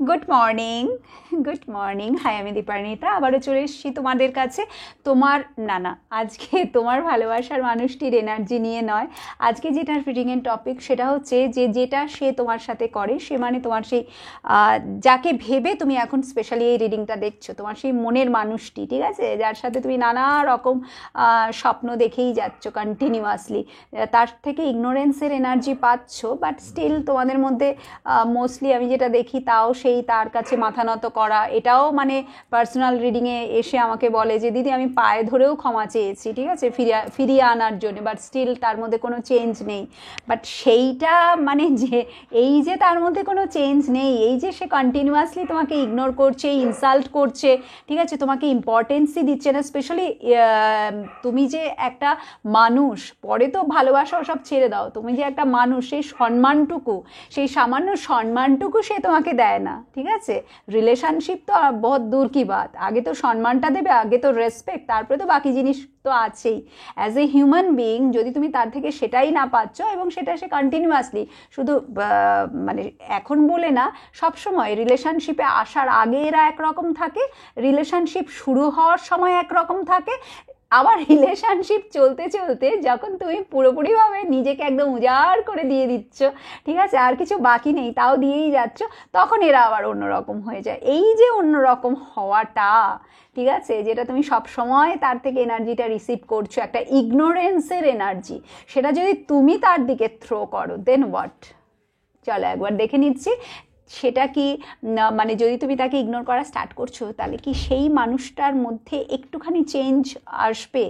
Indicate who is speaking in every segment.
Speaker 1: Good morning high, আমি দীপান্বিতা আবারও চলে এসেছি তোমাদের কাছে। তোমার আজকে তোমার ভালোবাসার মানুষটির এনার্জি নিয়ে নয়। আজকে যেটার রিডিংয়ের টপিক সেটা হচ্ছে যে যেটা সে তোমার সাথে করে, সে মানে তোমার সেই যাকে ভেবে তুমি এখন স্পেশালি এই রিডিংটা দেখছো, তোমার সেই মনের মানুষটি, ঠিক আছে, যার সাথে তুমি নানা রকম স্বপ্ন দেখেই যাচ্ছ কন্টিনিউয়াসলি, তার থেকে ইগনোরেন্সের এনার্জি পাচ্ছ, বাট স্টিল তোমাদের মধ্যে মোস্টলি আমি যেটা দেখি তাও সেই তার কাছে মাথা নত করা। এটাও মানে পার্সোনাল রিডিংয়ে এসে আমাকে বলে যে দিদি আমি পায়ে ধরেও ক্ষমা চেয়েছি, ঠিক আছে, ফিরিয়ে আনার জন্য, বাট স্টিল তার মধ্যে কোনো চেঞ্জ নেই। বাট সেইটা মানে যে এই যে তার মধ্যে কোনো চেঞ্জ নেই, এই যে সে কন্টিনিউয়াসলি তোমাকে ইগনোর করছে, ইনসাল্ট করছে, ঠিক আছে, তোমাকে ইম্পর্টেন্সই দিচ্ছে না। স্পেশালি তুমি যে একটা মানুষ, পরে তো ভালোবাসা সব ছেড়ে দাও, তুমি যে একটা মানুষ, সেই সম্মানটুকু, সেই সামান্য সম্মানটুকু সে তোমাকে দেয় না, ঠিক আছে। রিলেশনশিপ তো বহুত দূর কি বাত, আগে তো সম্মানটা দেবে, আগে তো রেসপেক্ট, তারপরে তো বাকি জিনিস তো আছেই। অ্যাজ এ হিউম্যান বিইং যদি তুমি তার থেকে সেটাই না পাচ্ছ, এবং সেটা সে কন্টিনিউয়াসলি শুধু মানে এখন বলে না, সবসময় রিলেশনশিপে আসার আগে এরা একরকম থাকে, রিলেশনশিপ শুরু হওয়ার সময় একরকম থাকে, আবার রিলেশনশিপ চলতে চলতে যখন তুমি পুরোপুরিভাবে নিজেকে একদম উজাড় করে দিয়ে দিচ্ছ, ঠিক আছে, আর কিছু বাকি নেই তাও দিয়েই যাচ্ছ, তখন এরা আবার অন্যরকম হয়ে যায়। এই যে অন্যরকম হওয়াটা, ঠিক আছে, যেটা তুমি সব সময় তার থেকে এনার্জিটা রিসিভ করছো, একটা ইগনোরেন্সের এনার্জি, সেটা যদি তুমি তার দিকে থ্রো করো, দেন হোয়াট? চলো একবার দেখে নিচ্ছি সেটা কি। মানে যদি তুমি তাকে ইগনোর করা স্টার্ট করছো, তাহলে কি সেই মানুষটার মধ্যে একটুখানি চেঞ্জ আসবে,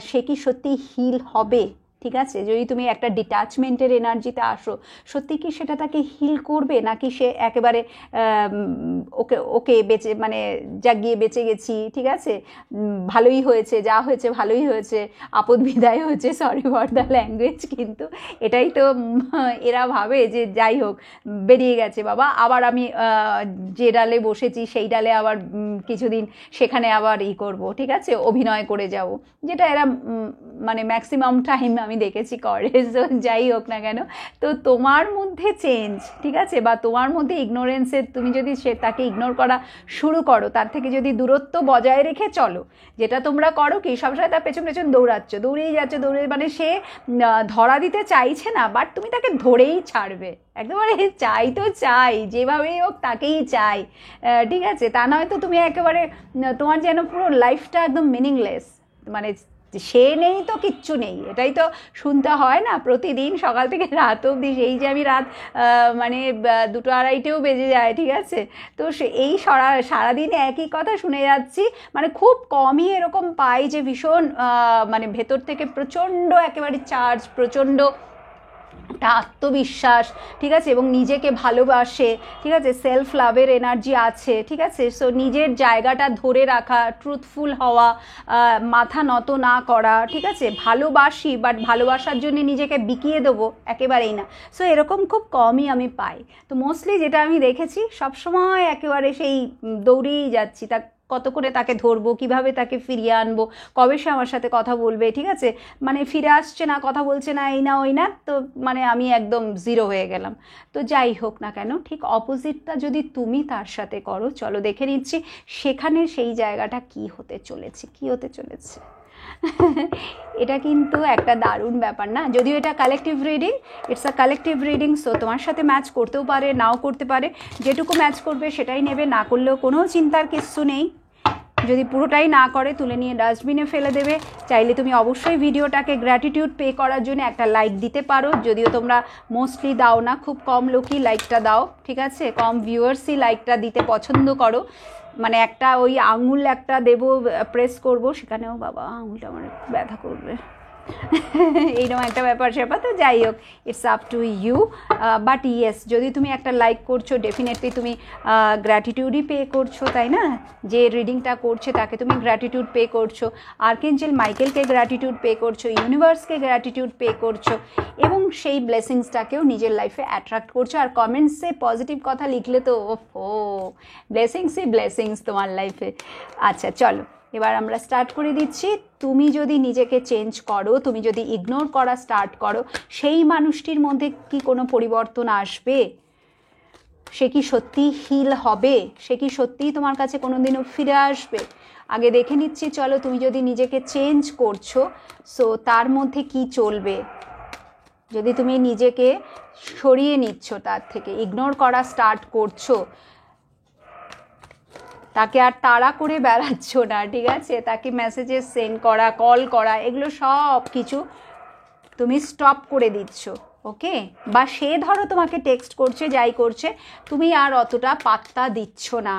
Speaker 1: সে কি সত্যি হিল হবে, ঠিক আছে। যদি তুমি একটা ডিট্যাচমেন্টের এনার্জিতে আসো, সত্যি কি সেটা তাকে হিল করবে, নাকি সে একেবারে ওকে বেঁচে, মানে জাগিয়ে বেঁচে গেছি, ঠিক আছে, ভালোই হয়েছে, যা হয়েছে ভালোই হয়েছে, আপদ বিদায় হয়েছে, সরি ফর দ্য ল্যাঙ্গুয়েজ, কিন্তু এটাই তো এরা ভাবে যে যাই হোক বেরিয়ে গেছে বাবা, আবার আমি যে ডালে বসেছি সেই ডালে আবার কিছুদিন সেখানে আবার করবো, ঠিক আছে, অভিনয় করে যাব, যেটা এরা মানে ম্যাক্সিমাম টাইম আমি দেখেছি করে। যাই হোক না কেন, তো তোমার মধ্যে চেঞ্জ, ঠিক আছে, বা তোমার মধ্যে ইগনোরেন্সের, তুমি যদি তাকে ইগনোর করা শুরু করো, তার থেকে যদি দূরত্ব বজায় রেখে চলো, যেটা তোমরা করো কি সবসময় তার পেছন পেছন দৌড়েই যাচ্ছ, মানে সে ধরা দিতে চাইছে না, বাট তুমি তাকে ধরেই ছাড়বে, একেবারে চাই তো চাই, যেভাবেই হোক তাকেই চাই, ঠিক আছে, তা নয়তো তুমি একেবারে তোমার যেন পুরো লাইফটা একদম মিনিংলেস, মানে সে নেই তো কিচ্ছু নেই, এটাই তো শুনতে হয় না প্রতিদিন সকাল থেকে রাত অবধি, সেই যে আমি রাত মানে 2-2:30 বেজে যায়, ঠিক আছে, তো সে এই সারাদিনে একই কথা শুনে যাচ্ছি, মানে খুব কমই এরকম পাই যে ভীষণ মানে ভেতর থেকে প্রচণ্ড একেবারে চার্জ, প্রচণ্ড একটা আত্মবিশ্বাস, ঠিক আছে, এবং নিজেকে ভালোবাসে, ঠিক আছে, সেলফ লাভের এনার্জি আছে, ঠিক আছে, সো নিজের জায়গাটা ধরে রাখা, ট্রুথফুল হওয়া, মাথা নত না করা, ঠিক আছে, ভালোবাসি বাট ভালোবাসার জন্য নিজেকে বিকিয়ে দেবো, একেবারেই না। সো এরকম খুব কমই আমি পাই। তো মোস্টলি যেটা আমি দেখেছি, সবসময় একেবারে সেই দৌড়েই যাচ্ছি, কত করে তাকে ধরবো, কিভাবে তাকে ফিরিয়ে আনবো, কবে সে আমার সাথে কথা বলবে, ঠিক আছে, মানে ফিরে আসছে না, কথা বলছে না, এই না ওই না, তো মানে আমি একদম জিরো হয়ে গেলাম। তো যাই হোক না কেন, ঠিক অপোজিটটা যদি তুমি তার সাথে করো, চলো দেখে নিচ্ছি সেখানে সেই জায়গাটা কি হতে চলেছে। এটা কিন্তু একটা দারুণ ব্যাপার না, যদিও এটা collective reading, it's a collective reading, so তোমার সাথে ম্যাচ করতেও পারে, নাও করতে পারে, যেটুকু ম্যাচ করবে সেটাই নেবে, না করলেও কোনো চিন্তার কিচ্ছু নেই। যদি পুরোটাই না করে তুলে নিয়ে ডাস্টবিনে ফেলে দেবে। চাইলে তুমি অবশ্যই ভিডিওটাকে গ্র্যাটিটিউড পে করার জন্য একটা লাইক দিতে পারো, যদিও তোমরা মোস্টলি দাও না, খুব কম লোকই লাইকটা দাও, ঠিক আছে, কম ভিউয়ার্সই লাইকটা দিতে পছন্দ করো, মানে একটা ওই আঙুল একটা দেবো, প্রেস করবো, সেখানেও বাবা আঙুলটা আমার ব্যথা করবে, এইরকম একটা ব্যাপার স্যাপার। তো যাই হোক, it's up to you, but yes, যদি তুমি একটা লাইক করছো, ডেফিনেটলি তুমি গ্র্যাটিটিউডই পে করছো, তাই না, যে রিডিংটা করছে তাকে তুমি গ্র্যাটিটিউড পে করছো, আর্কেঞ্জেল মাইকেলকে গ্র্যাটিটিউড পে করছো, ইউনিভার্সকে গ্র্যাটিটিউড পে করছো, এবং সেই ব্লেসিংসটাকেও নিজের লাইফে অ্যাট্রাক্ট করছো। আর কমেন্টসে পজিটিভ কথা লিখলে তো ও ব্লেসিংসই ব্লেসিংস তোমার লাইফে। আচ্ছা চলো এবার আমরা স্টার্ট করে দিচ্ছি। তুমি যদি নিজেকে চেঞ্জ করো, তুমি যদি ইগনোর করা স্টার্ট করো, সেই মানুষটির মধ্যে কি কোনো পরিবর্তন আসবে? সে কি সত্যিই হিল হবে, সে কি সত্যিই তোমার কাছে কোনোদিনও ফিরে আসবে? আগে দেখে নিচ্ছি, চলো তুমি যদি নিজেকে চেঞ্জ করছো, সো তার মধ্যে কি চলবে। যদি তুমি নিজেকে সরিয়ে নিচ্ছ, তার থেকে ইগনোর করা স্টার্ট করছো, তাকে আর তাড়া করে বেড়াচ্ছ না, ঠিক আছে, তাকে মেসেজেস সেন্ড করা, কল করা, এগুলো সব কিছু তুমি স্টপ করে দিচ্ছ, ওকে? বা সে ধরো তোমাকে টেক্সট করছে, যাই করছে, তুমি আর অতটা পাত্তা দিচ্ছ না,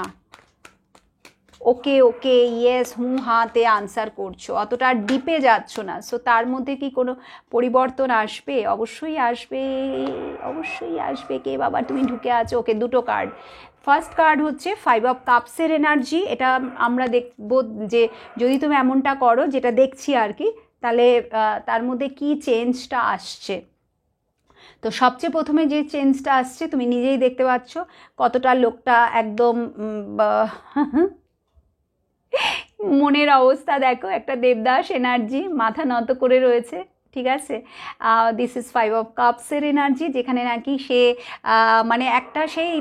Speaker 1: ওকে ওকে ইয়েস হুঁ হাতে আনসার করছো, অতটা ডিপে যাচ্ছ না। সো তার মধ্যে কি কোনো পরিবর্তন আসবে? অবশ্যই আসবে, অবশ্যই আসবে। কে বাবা তুমি ঢুকে আছো? ওকে, দুটো কার্ড। ফার্স্ট কার্ড হচ্ছে 5 অফ কাপসের এনার্জি। এটা আমরা দেখব যে যদি তুমি এমনটা করো, যেটা দেখছি আর কি, তাহলে তার মধ্যে কি চেঞ্জটা আসছে। তো সবচেয়ে প্রথমে যে চেঞ্জটা আসছে তুমি নিজেই দেখতে পাচ্ছ, কতটা লোকটা একদম মনের অবস্থা দেখো, একটা দেবদাস এনার্জি, মাথা নত করে রয়েছে, ঠিক আছে। দিস ইজ 5 অফ কাপসের এনার্জি, যেখানে নাকি সে মানে একটা সেই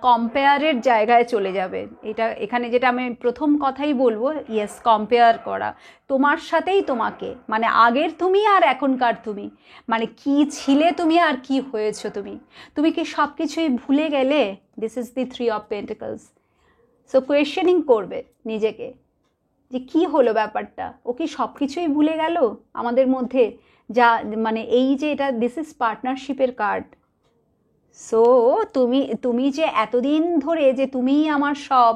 Speaker 1: কম্পেয়ারের জায়গায় চলে যাবে। এটা এখানে যেটা আমি প্রথম কথাই বলবো, ইয়েস, কম্পেয়ার করা তোমার সাথেই তোমাকে, মানে আগের তুমি আর এখনকার তুমি, মানে কি ছিলে তুমি আর কি হয়েছো তুমি, তুমি কি সব কিছুই ভুলে গেলে? This is the 3 of pentacles. So questioning করবে নিজেকে যে কি হলো ব্যাপারটা, ও কি সব কিছুই ভুলে গেল আমাদের মধ্যে, যা মানে এই যে এটা দিস ইজ পার্টনারশিপের কার্ড। সো তুমি যে এতদিন ধরে যে তুমিই আমার সব,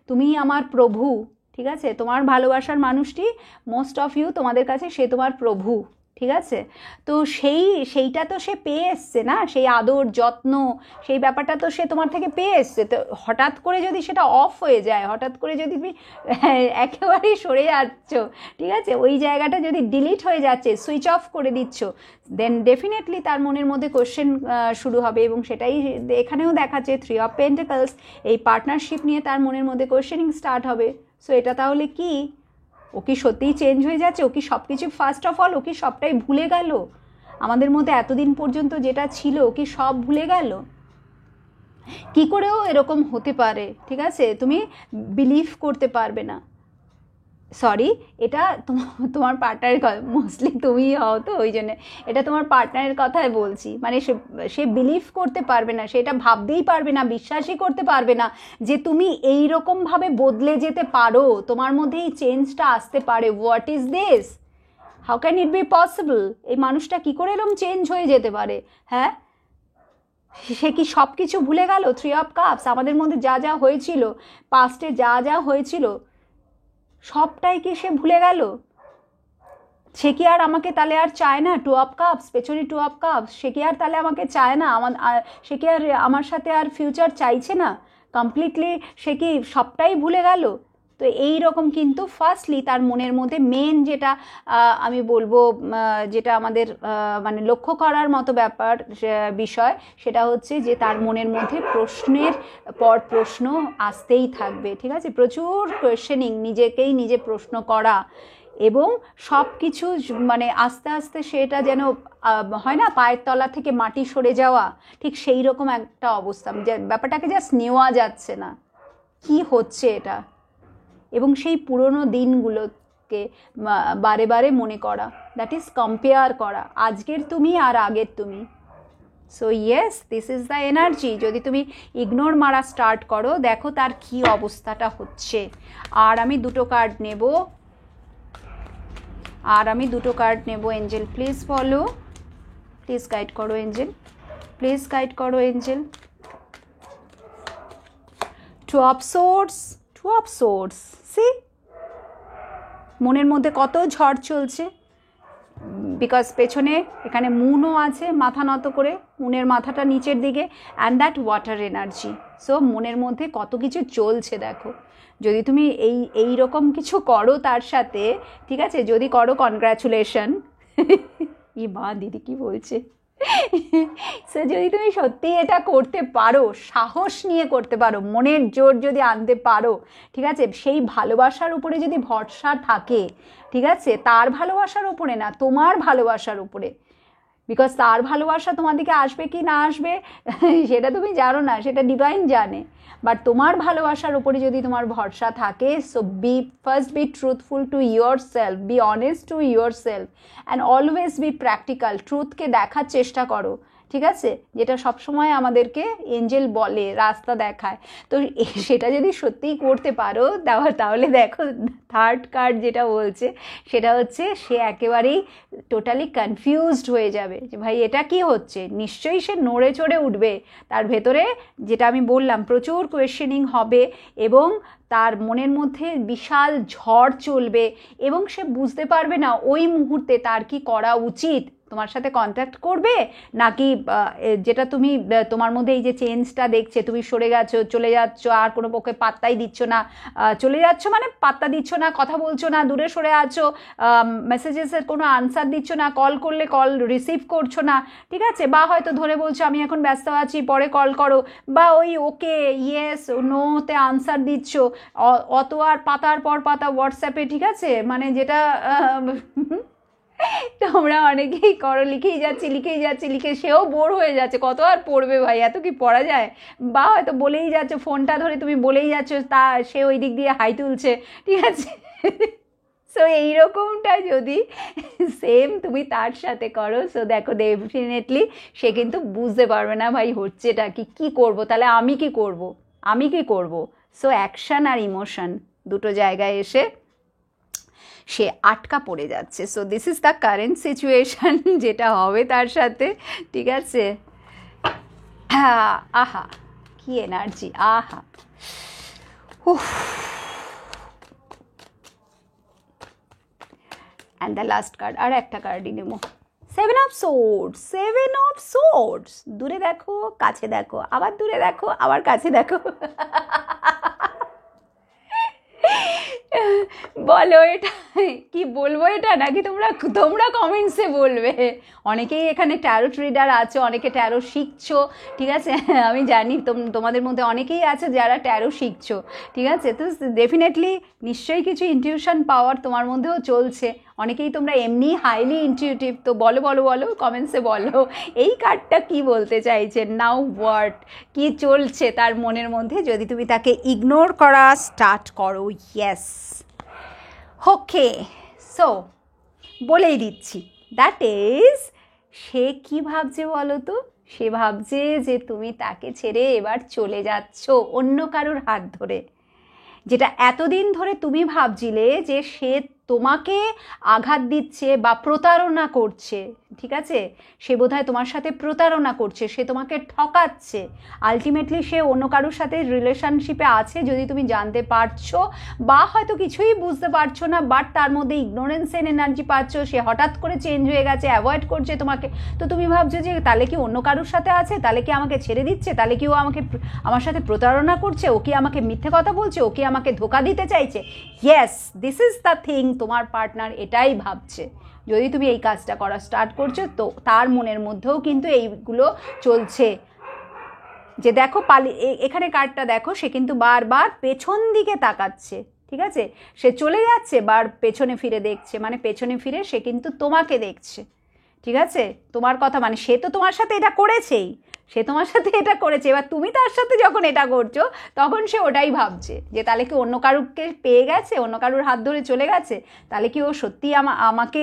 Speaker 1: তুমিই আমার প্রভু, ঠিক আছে, তোমার ভালোবাসার মানুষটি, মোস্ট অফ ইউ তোমাদের কাছে সে তোমার প্রভু, ঠিক আছে। তো সেইটা তো সে পেয়ে এসছে না, সেই আদর যত্ন, সেই ব্যাপারটা তো সে তোমার থেকে পেয়ে এসছে। তো হঠাৎ করে যদি সেটা অফ হয়ে যায়, হঠাৎ করে যদি তুমি একেবারেই সরে যাচ্ছ, ঠিক আছে, ওই জায়গাটা যদি ডিলিট হয়ে যাচ্ছে, সুইচ অফ করে দিচ্ছ, দেন ডেফিনেটলি তার মনের মধ্যে কোশ্চেন শুরু হবে। এবং সেটাই এখানেও দেখাচ্ছে 3 অফ পেন্টিকলস, এই পার্টনারশিপ নিয়ে তার মনের মধ্যে কোশ্চেনিং স্টার্ট হবে। সো এটা তাহলে কি, ও কি সত্যিই চেঞ্জ হয়ে যাচ্ছে? ও কি সব কিছু, ফার্স্ট অফ অল ও কি সবটাই ভুলে গেল? আমাদের মধ্যে এতদিন পর্যন্ত যেটা ছিল, ও কি সব ভুলে গেল? কি করেও এরকম হতে পারে, ঠিক আছে, তুমি বিলিভ করতে পারবে না। সরি, এটা তোমার পার্টনারের কথা, মোস্টলি তুমিই হও তো, ওই জন্য এটা তোমার পার্টনারের কথাই বলছি। মানে সে বিলিভ করতে পারবে না, সে এটা ভাবতেই পারবে না, বিশ্বাসই করতে পারবে না যে তুমি এই রকমভাবে বদলে যেতে পারো, তোমার মধ্যে এই চেঞ্জটা আসতে পারে। What is this? How can it be possible? এই মানুষটা কী করে এরকম চেঞ্জ হয়ে যেতে পারে? হ্যাঁ, সে কি সব কিছু ভুলে গেল? 3 অফ কাপস, আমাদের মধ্যে যা যা হয়েছিল, পাস্টে যা যা হয়েছিল, সবটাই কি সে ভুলে গেল? সে কি আর আমাকে তাহলে আর চায় না? 2 অফ কাপস, পেছনে 2 অফ কাপস, সে কি আর তাহলে আমাকে চায় না? সে কি আর আমার সাথে আর ফিউচার চাইছে না? কমপ্লিটলি সে কি সবটাই ভুলে গেল? তো এই রকম কিন্তু ফার্স্টলি তার মনের মধ্যে মেন যেটা আমি বলবো, যেটা আমাদের মানে লক্ষ্য করার মতো ব্যাপার, বিষয়, সেটা হচ্ছে যে তার মনের মধ্যে প্রশ্নের পর প্রশ্ন আসতেই থাকবে, ঠিক আছে, প্রচুর কোয়েশ্চেনিং, নিজেকেই নিজে প্রশ্ন করা, এবং সব কিছু মানে আস্তে আস্তে সেটা যেন হয় না, পায়ের তলা থেকে মাটি সরে যাওয়া, ঠিক সেই রকম একটা অবস্থা, ব্যাপারটাকে জাস্ট নেওয়া যাচ্ছে না, কি হচ্ছে এটা। এবং সেই পুরনো দিনগুলোকে বারে বারে মনে করা, দ্যাট ইজ কম্পেয়ার করা আজকের তুমি আর আগের তুমি। So yes, this is the energy. যদি তুমি ইগনোর মারা স্টার্ট করো, দেখো তার কি অবস্থাটা হচ্ছে। আর আমি দুটো কার্ড নেব, Angel please follow, please guide করো এঞ্জেল, প্লিজ গাইড করো এঞ্জেল। 2 অফ সোর্স, সি মনের মধ্যে কত ঝড় চলছে, বিকজ পেছনে এখানে মুনও আছে মাথা নত করে, মুনের মাথাটা নিচের দিকে, and that water energy. So মনের মধ্যে কত কিছু চলছে দেখো। যদি তুমি এই রকম কিছু করো তার সাথে, ঠিক আছে, যদি করো, কনগ্র্যাচুলেশন। ই মা, দিদি কি বলছে? সো যদি তুমি সত্যি এটা করতে পারো, সাহস নিয়ে করতে পারো, মনের জোর যদি আনতে পারো, ঠিক আছে, সেই ভালোবাসার উপরে যদি ভরসা থাকে, ঠিক আছে, তার ভালোবাসার উপরে না, তোমার ভালোবাসার উপরে, বিকজ তার ভালোবাসা তোমার দিকে আসবে কি না আসবে সেটা তুমি জানো না, সেটা ডিভাইন জানে। বাট তোমার ভালোবাসার উপরে যদি তোমার ভরসা থাকে, so first be truthful to yourself, be honest to yourself and always be practical. ট্রুথকে দেখার চেষ্টা করো, ঠিক আছে, যেটা সবসময় আমাদেরকে এঞ্জেল বলে, রাস্তা দেখায়। তো সেটা যদি সত্যিই করতে পারো তাহলে দেখো থার্ড কার্ড যেটা বলছে সেটা হচ্ছে সে একেবারেই টোটালি কনফিউজড হয়ে যাবে যে ভাই এটা কি হচ্ছে। নিশ্চয়ই সে নড়ে চড়ে উঠবে, তার ভেতরে যেটা আমি বললাম প্রচুর কোয়েশ্চেনিং হবে এবং তার মনের মধ্যে বিশাল ঝড় চলবে এবং সে বুঝতে পারবে না ওই মুহূর্তে তার কি করা উচিত। তোমার সাথে কন্ট্যাক্ট করবে নাকি যেটা তুমি তোমার মধ্যে এই যে চেঞ্জটা দেখছে, তুমি সরে গেছো, চলে যাচ্ছ, আর কোনো পক্ষে পাত্তাই দিচ্ছ না, চলে যাচ্ছ মানে পাত্তা দিচ্ছ না, কথা বলছো না, দূরে সরে আছো, মেসেজেসের কোনো আনসার দিচ্ছ না, কল করলে কল রিসিভ করছো না, ঠিক আছে, বা হয়তো ধরে বলছো আমি এখন ব্যস্ত আছি পরে কল করো, বা ওই ওকে ইয়েস নোতে আনসার দিচ্ছ, অত আর পাতার পর পাতা হোয়াটসঅ্যাপে, ঠিক আছে, মানে যেটা তোমরা অনেকেই করো, লিখেই যাচ্ছি লিখে সেও বোর হয়ে যাচ্ছে, কত আর পড়বে ভাই, এত কি পড়া যায়। বা হয়তো বলেই যাচ্ছ, ফোনটা ধরে তুমি বলেই যাচ্ছ, তা সে ওই দিক দিয়ে হাই তুলছে, ঠিক আছে। সো এইরকমটা যদি সেম তুমি তার সাথে করো, সো দেখো ডেফিনেটলি সে কিন্তু বুঝতে পারবে না ভাই হচ্ছেটা কি করব, তাহলে আমি কি করব। সো অ্যাকশন আর ইমোশন দুটো জায়গায় এসে সে আটকা পড়ে যাচ্ছে। So this is the current situation যেটা হবে তার সাথে, ঠিক আছে। আহা কি এনার্জি, আহা অ্যান্ড দ্য লাস্ট কার্ড, আর একটা কার্ডই নেব, 7 of swords। দূরে দেখো, কাছে দেখো, আবার দূরে দেখো, আবার কাছে দেখো। বলো এটা কি বলবো, এটা নাকি তোমরা কমেন্টসে বলবে। অনেকেই এখানে ট্যারো রিডার আছো, অনেকে ট্যারো শিখছো, ঠিক আছে, আমি জানি তোমাদের মধ্যে অনেকেই আছে যারা ট্যারো শিখছো, ঠিক আছে। তো ডেফিনেটলি নিশ্চয়ই কিছু ইনটিউশন পাওয়ার তোমার মধ্যেও চলছে। অনেকেই তোমরা এমনি হাইলি ইনটিউটিভ, তো বলো কমেন্টসে বলো এই কার্ডটা কি বলতে চাইছে। নাও হোয়াট, কি চলছে তার মনের মধ্যে যদি তুমি তাকে ইগনোর করা স্টার্ট করো। ইয়েস, ওকে, সো বলেই দিচ্ছি, দ্যাট ইজ সে কি ভাবছে বলো তো, সে ভাবছে যে তুমি তাকে ছেড়ে এবার চলে যাচ্ছ অন্য কারোর হাত ধরে। যেটা এতদিন ধরে তুমি ভাবছিলে যে সে তোমাকে আঘাত দিচ্ছে বা প্রতারণা করছে, ঠিক আছে, সে বোধহয় তোমার সাথে প্রতারণা করছে, সে তোমাকে ঠকাচ্ছে। আলটিমেটলি সে অন্য কারোর সাথে রিলেশনশিপে আছে যদি তুমি জানতে পারছো, বা হয়তো কিছুই বুঝতে পারছো না, বাট তার মধ্যে ইগনোরেন্সের এনার্জি পাচ্ছ, সে হঠাৎ করে চেঞ্জ হয়ে গেছে, অ্যাভয়েড করছে তোমাকে। তো তুমি ভাবছো যে তাহলে কি অন্য কারোর সাথে আছে, তাহলে কি আমাকে ছেড়ে দিচ্ছে, তাহলে কি ও আমার সাথে প্রতারণা করছে, ও কি আমাকে মিথ্যে কথা বলছে, ও কি আমাকে ধোকা দিতে চাইছে। Yes, this is the thing, তোমার পার্টনার এটাই ভাবছে। যদি তুমি এই কাজটা করা স্টার্ট করছো তো তার মনের মধ্যেও কিন্তু এইগুলো চলছে যে দেখো এখানে কার্ডটা দেখো, সে কিন্তু বারবার পেছন দিকে তাকাচ্ছে, ঠিক আছে, সে চলে যাচ্ছে বার পেছনে ফিরে দেখছে, মানে পেছনে ফিরে সে কিন্তু তোমাকে দেখছে, ঠিক আছে, তোমার কথা, মানে সে তো তোমার সাথে এটা করেছেই, এবার তুমি তার সাথে যখন এটা করছো তখন সে ওটাই ভাবছে যে তাহলে কি অন্য কারুকে পেয়ে গেছে, অন্য কারুর হাত ধরে চলে গেছে, তাহলে কি ও সত্যি আমাকে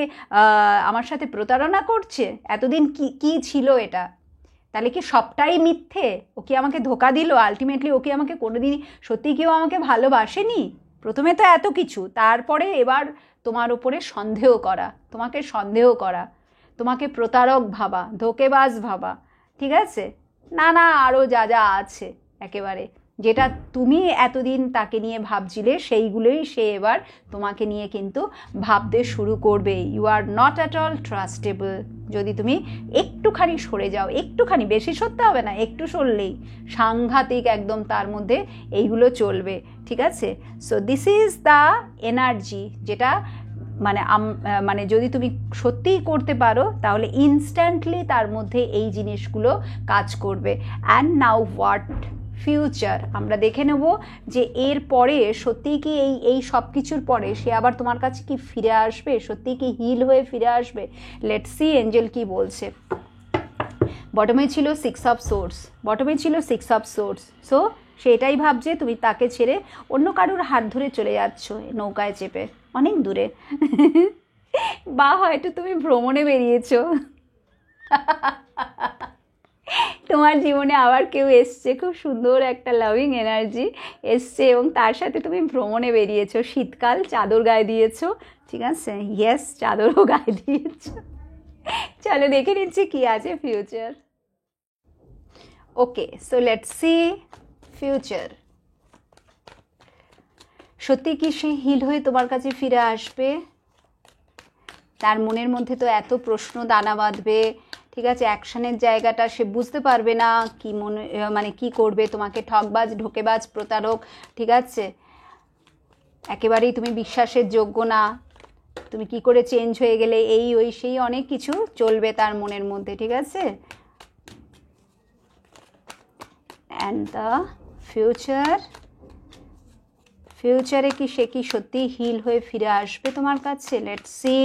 Speaker 1: আমার সাথে প্রতারণা করছে, এতদিন কি ছিল এটা, তাহলে কি সবটাই মিথ্যে, ও কি আমাকে ধোকা দিল, আলটিমেটলি ও কি আমাকে কোনোদিনই সত্যিই কেউ আমাকে ভালোবাসেনি। প্রথমে তো এত কিছু, তারপরে এবার তোমার উপরে সন্দেহ করা, তোমাকে প্রতারক ভাবা, ধোকেবাজ ভাবা, ঠিক আছে, না আরও যা আছে একেবারে, যেটা তুমি এতদিন তাকে নিয়ে ভাবছিলে সেইগুলোই সে এবার তোমাকে নিয়ে কিন্তু ভাবতে শুরু করবে। You are not at all trustable. যদি তুমি একটুখানি সরে যাও, একটুখানি, বেশি সরতে হবে না, একটু সরলেই সাংঘাতিক একদম তার মধ্যে এইগুলো চলবে, ঠিক আছে। So this is the energy যেটা মানে যদি তুমি সত্যিই করতে পারো তাহলে ইনস্ট্যান্টলি তার মধ্যে এই জিনিসগুলো কাজ করবে। And now what future. আমরা দেখে নেব যে এর পরে সত্যিই কি এই সব কিছুর পরে সে আবার তোমার কাছে কি ফিরে আসবে, সত্যিই কি হিল হয়ে ফিরে আসবে। লেটস সি এঞ্জেল কি বলছে। বটমে ছিল 6 অফ সোর্স, বটমে ছিল 6 অফ সোর্স। সো সে এটাই ভাবছে তুমি তাকে ছেড়ে অন্য কারোর হাত ধরে চলে যাচ্ছ নৌকায় চেপে অনেক দূরে, বা হয়তো তুমি ভ্রমণে বেরিয়েছো, তোমার জীবনে আবার কেউ এসছে, খুব সুন্দর একটা লাভিং এনার্জি এসছে এবং তার সাথে তুমি ভ্রমণে বেরিয়েছো। শীতকাল, চাদর গায়ে দিয়েছো, ঠিক আছে, ইয়েস চাদরও গায়ে দিয়েছো। চলো দেখে নিচ্ছি কি আছে future. Okay, so let's see future. সত্যি কি সে হিল হয়ে তোমার কাছে ফিরে আসবে? তার মনের মধ্যে তো এত প্রশ্ন দানা বাঁধবে, ঠিক আছে, অ্যাকশনের জায়গাটা সে বুঝতে পারবে না কি মানে কি করবে, তোমাকে ঠকবাজ, ঢোকেবাজ, প্রতারক, ঠিক আছে, একেবারেই তুমি বিশ্বাসের যোগ্য না, তুমি কি করে চেঞ্জ হয়ে গেলে, এই ওই সেই অনেক কিছু চলবে তার মনের মধ্যে, ঠিক আছে। অ্যান্ড দ্য ফিউচার, ফিউচারে কি সে কি সত্যি হিল হয়ে ফিরে আসবে তোমার কাছে? লেটস সি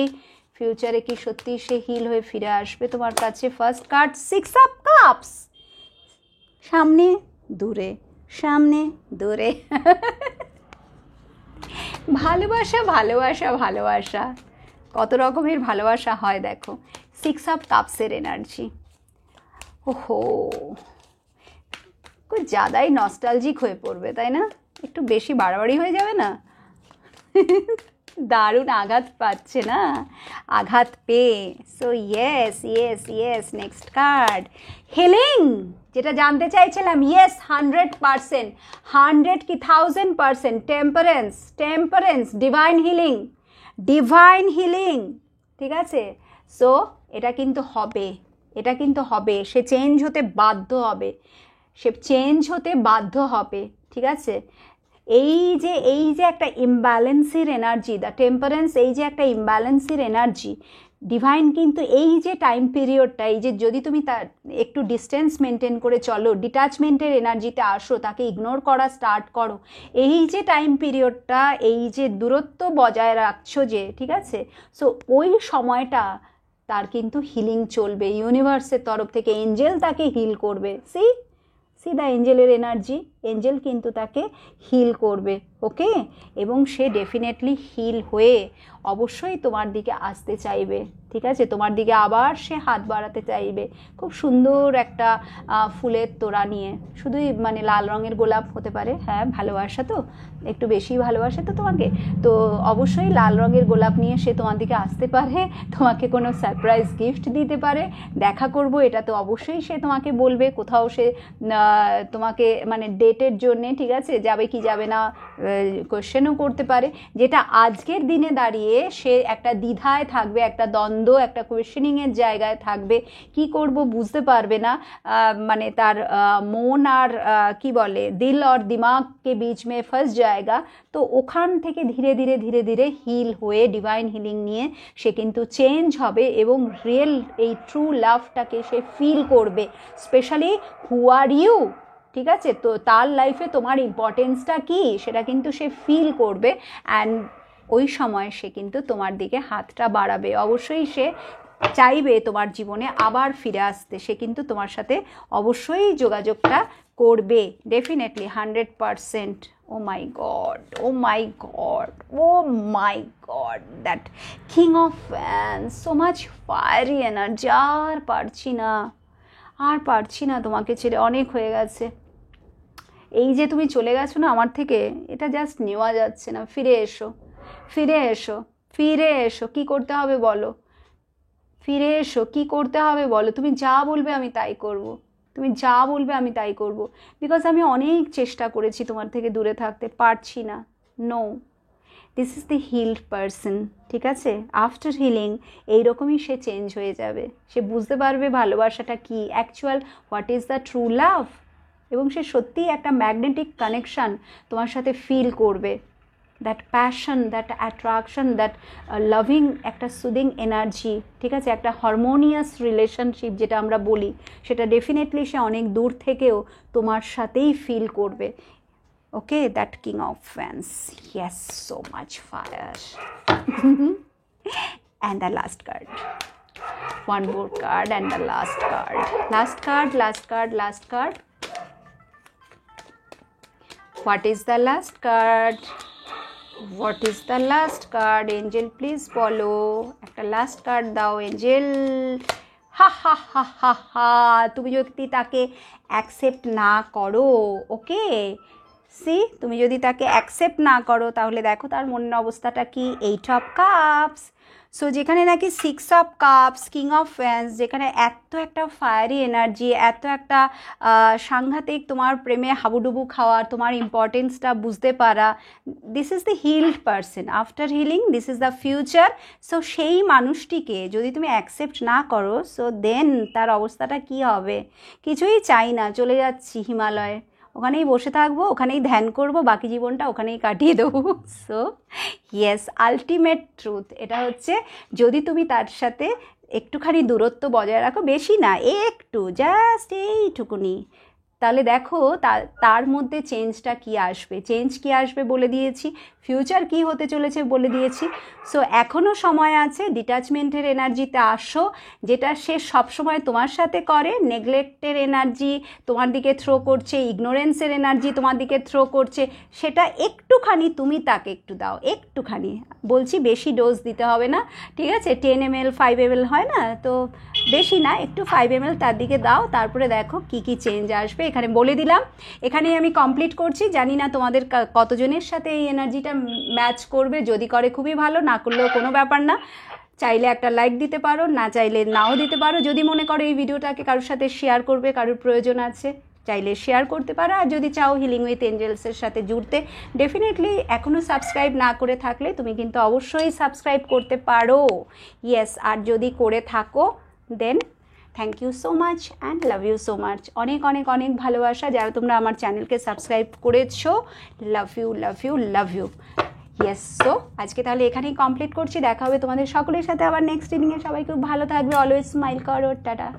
Speaker 1: ফিউচারে কি সত্যি সে হিল হয়ে ফিরে আসবে তোমার কাছে। ফার্স্ট কার্ড 6 অফ কাপস, সামনে দূরে, সামনে দূরে। ভালোবাসা ভালোবাসা ভালোবাসা, কত রকমের ভালোবাসা হয় দেখো। 6 অফ কাপসের এনার্জি, ওহো খুব জাদাই নস্টালজিক হয়ে পড়বে, তাই না? একটু বেশি বাড়াবাড়ি হয়ে যাবে না? দারুণ আঘাত পাচ্ছে না, আঘাত পেয়ে। So yes yes yes, next card healing, যেটা জানতে চাইছিলাম। ইয়েস 100%, 100 কি 1000%, temperance, temperance, divine healing, divine healing, ঠিক আছে। সো এটা কিন্তু হবে, এটা কিন্তু হবে, সে চেঞ্জ হতে বাধ্য হবে, সে চেঞ্জ হতে বাধ্য হবে, ঠিক আছে। এই যে একটা ইমব্যালেন্সের এনার্জি, দ্য টেম্পারেন্স, এই যে একটা ইমব্যালেন্সের এনার্জি, ডিভাইন কিন্তু এই যে টাইম পিরিয়ডটা, এই যে যদি তুমি তার একটু ডিস্টেন্স মেনটেন করে চলো, ডিট্যাচমেন্টের এনার্জিতে আসো, তাকে ইগনোর করা স্টার্ট করো, এই যে টাইম পিরিয়ডটা, এই যে দূরত্ব বজায় রাখছো যে, ঠিক আছে, সো ওই সময়টা তার কিন্তু হিলিং চলবে, ইউনিভার্সের তরফ থেকে এঞ্জেল তাকে হিল করবে। সি দ্য এঞ্জেলের এনার্জি, এঞ্জেল কিন্তু তাকে হিল করবে, ওকে। এবং সে ডেফিনেটলি হিল হয়ে অবশ্যই তোমার দিকে আসতে চাইবে, ঠিক আছে, তোমার দিকে আবার সে হাত বাড়াতে চাইবে, খুব সুন্দর একটা ফুলের তোড়া নিয়ে, শুধুই মানে লাল রঙের গোলাপ হতে পারে, হ্যাঁ ভালোবাসা তো, একটু বেশি ভালোবাসে তো তোমাকে, তো অবশ্যই লাল রঙের গোলাপ নিয়ে সে তোমার দিকে আসতে পারে, তোমাকে কোনো সারপ্রাইজ গিফট দিতে পারে, দেখা করব এটা তো অবশ্যই সে তোমাকে বলবে, কোথাও সে তোমাকে মানে ডেটের জন্যে, ঠিক আছে, যাবে কি যাবে না কোয়েশ্চেনও করতে পারে, যেটা আজকের দিনে দাঁড়িয়ে সে একটা দ্বিধায় থাকবে, একটা দ্বন্দ্ব, একটা কোয়েশ্চেনিংয়ের জায়গায় থাকবে, কি করব বুঝতে পারবে না, মানে তার মন আর কি বলে দিল আর দিমাগকে বীচ মে ফাঁস জায়গা। তো ওখান থেকে ধীরে ধীরে ধীরে ধীরে হিল হয়ে ডিভাইন হিলিং নিয়ে সে কিন্তু চেঞ্জ হবে এবং রিয়েল এই ট্রু লাভটাকে সে ফিল করবে, স্পেশালি হু আর ইউ, ঠিক আছে, তো তার লাইফে তোমার ইম্পর্টেন্সটা কি সেটা কিন্তু সে ফিল করবে, অ্যান্ড ওই সময় সে কিন্তু তোমার দিকে হাতটা বাড়াবে, অবশ্যই সে চাইবে তোমার জীবনে আবার ফিরে আসতে, সে কিন্তু তোমার সাথে অবশ্যই যোগাযোগটা করবে, definitely 100%। Oh my god, oh my god, oh my god, that king of fans, so much fiery energy, আর পারছি না, আর পারছি না তোমাকে ছেড়ে, অনেক হয়ে গেছে, এই যে তুমি চলে গেছো না আমার থেকে, এটা জাস্ট নেওয়া যাচ্ছে না, ফিরে এসো, ফিরে এসো, ফিরে এসো, কী করতে হবে বলো, ফিরে এসো, কী করতে হবে বলো, তুমি যা বলবে আমি তাই করব, তুমি যা বলবে আমি তাই করব, বিকজ আমি অনেক চেষ্টা করেছি তোমার থেকে দূরে থাকতে, পারছি না, no, this is the healed person, ঠিক আছে, আফটার হিলিং এইরকমই সে চেঞ্জ হয়ে যাবে, সে বুঝতে পারবে ভালোবাসাটা কি, actual what is the true love, এবং সে সত্যিই একটা ম্যাগনেটিক কানেকশান তোমার সাথে ফিল করবে, that passion, that attraction, that loving একটা সুদিং এনার্জি, ঠিক আছে, একটা হারমোনিয়াস রিলেশনশিপ যেটা আমরা বলি, সেটা ডেফিনেটলি সে অনেক দূর থেকেও তোমার সাথেই ফিল করবে। Okay, that king of fans, yes, so much fire. And the last card, one more card and the last card, last card, last card, last card. What is the last card? What is the last card? Angel, please follow. একটা last card দাও angel. হা হা হা হা হা, তুমি যদি তাকে accept না করো, ওকে, C, তুমি যদি তাকে অ্যাকসেপ্ট না করো তাহলে দেখো তার মনের অবস্থাটা কি, 8 অফ কাপস। সো যেখানে নাকি 6 of cups, king of fans, যেখানে এত একটা ফায়ারি এনার্জি, এত একটা সাংঘাতিক তোমার প্রেমে হাবুডুবু খাওয়া, তোমার ইম্পর্টেন্সটা বুঝতে পারা, this is the healed person. After healing this is the future. So সেই মানুষটিকে যদি তুমি অ্যাকসেপ্ট না করো, সো দেন তার অবস্থাটা কি হবে, কিছুই চাই না, চলে যাচ্ছি হিমালয়ে, ওখানেই বসে থাকবো, ওখানেই ধ্যান করবো, বাকি জীবনটা ওখানেই কাটিয়ে দেবো। সো ইয়েস, আলটিমেট ট্রুথ এটা হচ্ছে, যদি তুমি তার সাথে একটুখানি দূরত্ব বজায় রাখো, বেশি না, একটু, জাস্ট এইটুকুনি, তাহলে দেখো তার মধ্যে চেঞ্জটা কি আসবে, চেঞ্জ কি আসবে বলে দিয়েছি, ফিউচার কি হতে চলেছে বলে দিয়েছি। সো এখনও সময় আছে, ডিট্যাচমেন্টের এনার্জিতে আসো, যেটা সে সবসময় তোমার সাথে করে, নেগলেক্টের এনার্জি তোমার দিকে থ্রো করছে, ইগনোরেন্সের এনার্জি তোমার দিকে থ্রো করছে, সেটা একটুখানি তুমি তাকে একটু দাও, একটুখানি বলছি, বেশি ডোজ দিতে হবে না, ঠিক আছে, 10 ml 5 ml হয় না, তো বেশি না, একটু 5 ml তার দিকে দাও, তারপরে দেখো কি কি চেঞ্জ আসবে। এখানে বলে দিলাম, এখানেই আমি কমপ্লিট করছি, জানি না তোমাদের কতজনের সাথে এই এনার্জিটা ম্যাচ করবে, যদি করে খুবই ভালো, না করলেও কোনো ব্যাপার না, চাইলে একটা লাইক দিতে পারো, না চাইলে নাও দিতে পারো, যদি মনে করো এই ভিডিওটাকে কারোর সাথে শেয়ার করবে, কারোর প্রয়োজন আছে, চাইলে শেয়ার করতে পারো। আর যদি চাও হিলিং উইথ এঞ্জেলসের সাথে জুড়তে, ডেফিনেটলি এখনও সাবস্ক্রাইব না করে থাকলে তুমি কিন্তু অবশ্যই সাবস্ক্রাইব করতে পারো, ইয়েস, আর যদি করে থাকো then thank you so much and love you so much, অনেক অনেক অনেক ভালোবাসা যারা তোমরা আমার চ্যানেলকে সাবস্ক্রাইব করেছো, love you love you love you, yes. So আজকে তাহলে এখানেই কমপ্লিট করছি, দেখা হবে তোমাদের সকলের সাথে আবার নেক্সট রিডিংয়ে, সবাই খুব ভালো থাকবে, অলওয়েজ স্মাইল করো, টাটা।